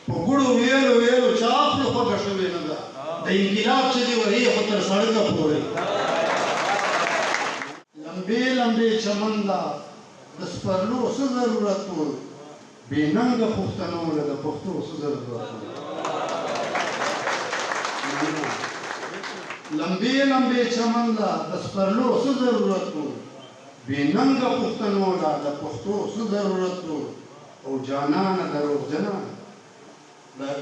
په ګړو ویلو ویلو چا خپله خوږه شوې نه ده د انقلاب چې دې وهي خو تر سړکه پورې لمبې لمبې چمن لا د سپرلو څه ضرورت و بې ننګه پښتنو له د پښتو څه ضرورت و لمبې لمبې چمن لا د سپرلو څه ضرورت و بې ننګه پښتنو له د پښتو څه ضرورت و او جانانه دروغجنه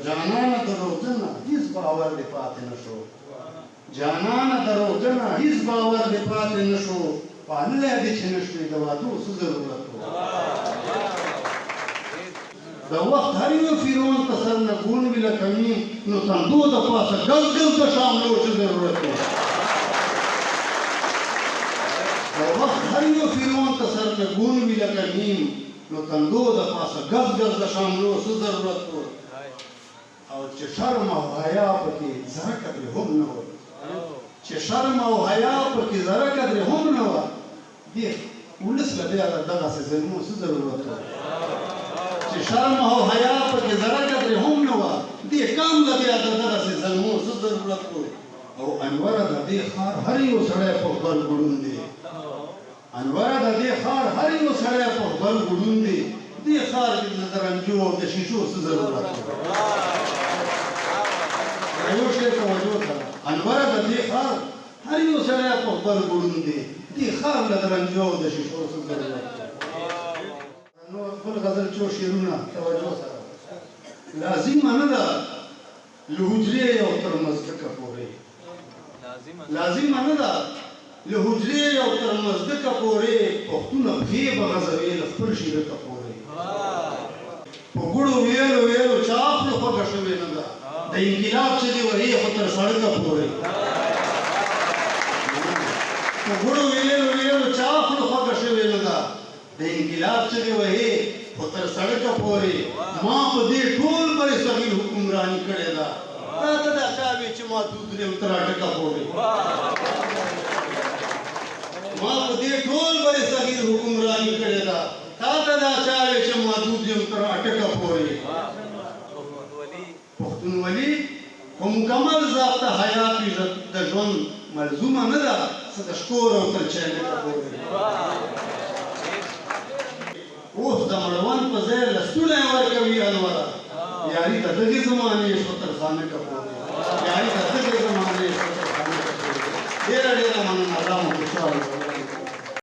جانانه دروغجنه هیڅ باور دې پاتې نه شو جانانه دروغجنه هیڅ باور دې پاتې نه شو پاللی دې چې نه شوې د وادو څه ضرورت و د وخت هر یو فرعون ته سر نه ګون وي لکه میم نو تندو د پاسه ګز ګز د شاملو څه ضرورت و د وخت هر یو فرعون ته سر نه ګون وي لکه میم نو تندو د پاسه ګز ګز د شاملو څه ضرورت و او چې شرم او حیا پکې ذره قدرې هم نه وه چې شرم او حیا پکې ذره قدرې هم نه وه دې ولس له بیا دغسې ظلمو څه ضرورت و چې شرم او حیا پکې ذره قدرې هم نه وه دې قام له بیا دغسې ظلمو څه ضرورت و او انوره د دې ښار هر یو سړی په خپل ګړون دی انوره د دې ښار هر یو سړی په خپل ګړون دی دې ښار کې د رنجو او د شیشو څه ضرورت و یو شی توجه کړه انوره د دې ښار هر یو سړی په خپل ګړون دی دې ښار له د رنجو او د شیشو څه ضرورت و نو خپل غزل چو شعرونه توجه سره لازمه نه ده له حجرې او تر مزدکه پورې لازمه نه ده له حجرې او تر مزدکه پورې پښتونه پښې به غځوي له خپل شیرکه پورې په ګړو ویلو ویلو چا خپله خوږه شوې نه ده د انقلاب چې دې وهي خو تر سړکه پورې په ګړو ویلو ویلو چا خپله خوږه شوې نه ده د انقلاب چې دې وهي خو تر سړکه پورې ما په دې ټول برې صغیر حکمراني کړې ده تا ته دا چا وي چې محدود یم تر اټکه پورې ما په دې ټول برې صغیر حکمراني کړې ده تا ته دا چا وي چې محدود یم تر اټکه پورې پښتونولي خو مکمل ضابطه حیات د ژوند ملزومه نه ده څه د شکور او تر چاینکه پورې اوس د مړوند په ځای لستولی ورکوي انوره یاري د دغې زمانې شو تر خانکه پورې یاري د دغې زمانې شو تر خانکه پورې ډېره ډېره مننه الله مو خوشحاله